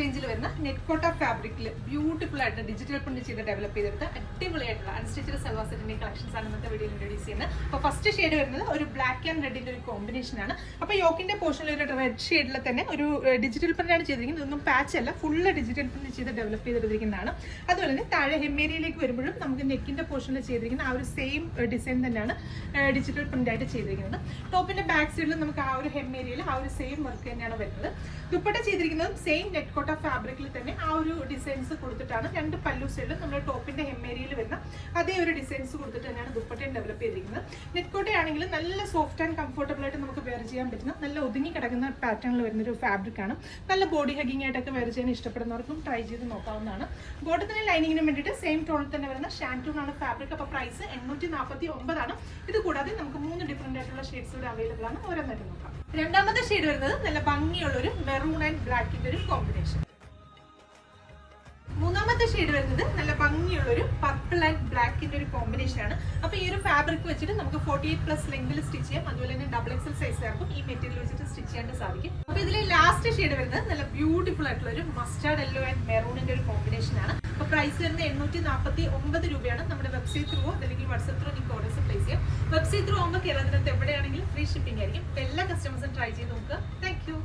റേഞ്ചിൽ വരുന്ന നെറ്റ് കോട്ട ഫാബ്രിക്കിൽ ബ്യൂട്ടിഫുൾ ആയിട്ട് ഡിജിറ്റൽ പ്രിന്റ് ചെയ്ത് ഡെവലപ്പ് ചെയ്തെടുത്ത അടിപൊളിയായിട്ടുള്ള അൺസ്റ്റിച്ചഡ് സൽവാർ സെറ്റിന്റെ കളക്ഷൻസ് ആണ് ഇന്നത്തെ വീഡിയോയിൽ ഇൻട്രോഡ്യൂസ് ചെയ്യുന്നത്. അപ്പോൾ ഫസ്റ്റ് ഷെയ്ഡ് വരുന്നത് ഒരു ബ്ലാക്ക് ആൻഡ് റെഡിന്റെ ഒരു കോമ്പിനേഷൻ ആണ്. അപ്പോൾ യോക്കിന്റെ പോർഷനിൽ ഒരു റെഡ് ഷെയ്ഡിൽ തന്നെ ഒരു ഡിജിറ്റൽ പ്രിന്റ് ആണ് ചെയ്തിരിക്കുന്നത്. ഇതൊന്നും പാച്ച് അല്ല, ഫുള്ള് ഡിജിറ്റൽ പ്രിന്റ് ചെയ്ത് ഡെവലപ്പ് ചെയ്തെടുത്തിരിക്കുന്നതാണ്. അതുപോലെ തന്നെ താഴെ ഹെമ്മേരിയയിലേക്ക് വരുമ്പോഴും നമുക്ക് നെക്കിന്റെ പോർഷനിൽ ചെയ്തിരിക്കുന്ന ആ ഒരു സെയിം ഡിസൈൻ തന്നെയാണ് ഡിജിറ്റൽ പ്രിന്റ് ആയിട്ട് ചെയ്തിരിക്കുന്നത്. ടോപ്പിന്റെ ബാക്ക് സൈഡിൽ നമുക്ക് ആ ഒരു ഹെമ്മേരിയയിൽ ആ ഒരു സെയിം വർക്ക് തന്നെയാണ് വരുന്നത്. ദുപ്പട്ട ചെയ്തിരിക്കുന്നത് സെയിം നെറ്റ് കോട്ട ഫാബ്രിക്കിൽ തന്നെ ആ ഒരു ഡിസൈൻസ് കൊടുത്തിട്ടാണ്. രണ്ട് പല്ലു സൈഡിലും നമ്മുടെ ടോപ്പിന്റെ ഹെമ്മേരിയയിൽ വരുന്ന അതേ ഒരു ഡിസൈൻസ് കൊടുത്തിട്ട് തന്നെയാണ് ദുപ്പട്ടയും ഡെവലപ്പ് ചെയ്തിരിക്കുന്നത്. നെറ്റ് കോട്ടയാണെങ്കിൽ നല്ല സോഫ്റ്റ് ആൻഡ് കംഫർട്ടബിൾ ആയിട്ട് നമുക്ക് വെയർ ചെയ്യാൻ പറ്റുന്ന നല്ല ഒതുങ്ങി കിടക്കുന്ന പാറ്റേണിൽ വരുന്ന ഒരു ഫാബ്രിക് ആണ്. നല്ല ബോഡി ഹഗിങ് ആയിട്ടൊക്കെ വെയർ ചെയ്യാൻ ഇഷ്ടപ്പെടുന്നവർക്കും ട്രൈ ചെയ്ത് നോക്കാവുന്നതാണ്. ബോട്ടത്തിന് ലൈനിങ്ങിന് വേണ്ടിയിട്ട് സെയിം ടോണിൽ തന്നെ വരുന്ന ഷാൻറ്റൂൺ ആണ് ഫാബ്രിക്. അപ്പോൾ പ്രൈസ് 849 ആണ്. ഇത് കൂടാതെ നമുക്ക് 3 ഡിഫറെന്റ് ആയിട്ടുള്ള ഷെയ്ഡ്സ് ഇവിടെ അവൈലബിൾ ആണ്. ഓരോന്നായിട്ട് നോക്കാം. രണ്ടാമത്തെ ഷെയ്ഡ് വരുന്നത് നല്ല ഭംഗിയുള്ള ഒരു മെറൂൺ ആൻഡ് ബ്ലാക്കിന്റെ ഒരു കോമ്പിനേഷൻ. മൂന്നാമത്തെ ഷെയ്ഡ് വരുന്നത് നല്ല ഭംഗിയുള്ള ഒരു പർപ്പിൾ ആൻഡ് ബ്ലാക്കിന്റെ ഒരു കോമ്പിനേഷൻ ആണ്. അപ്പൊ ഈ ഒരു ഫാബ്രിക് വെച്ചിട്ട് നമുക്ക് 48+ ലെങ്തിൽ സ്റ്റിച്ച് ചെയ്യാം. അതുപോലെ തന്നെ XXL സൈസിലാർക്കും ഈ മെറ്റീരിയൽ വെച്ചിട്ട് സ്റ്റിച്ച് ചെയ്യാൻ സാധിക്കും. അപ്പൊ ഇതിൽ ലാസ്റ്റ് ഷെയ്ഡ് വരുന്നത് നല്ല ബ്യൂട്ടിഫുൾ ആയിട്ടുള്ള ഒരു മസ്റ്റാർഡ് യെല്ലോ ആൻഡ് മെറൂണിന്റെ ഒരു കോമ്പിനേഷൻ ആണ്. അപ്പൊ പ്രൈസ് വരുന്നത് 849 രൂപയാണ്. നമ്മുടെ വെബ്സൈറ്റ് ത്രൂ അല്ലെങ്കിൽ വാട്സ്ആപ്പ് ത്രൂ നിങ്ങൾക്ക് ഓർഡേഴ്സ് പ്ലേസ് ചെയ്യാം. വെബ്സൈറ്റ് ത്രൂ ആകുമ്പോൾ കേരളത്തിനകത്ത് എവിടെയാണെങ്കിലും ഫ്രീ ഷിപ്പിംഗ് ആയിരിക്കും. എല്ലാ കസ്റ്റമേഴ്സും ട്രൈ ചെയ്ത് നോക്കുക. Thank you.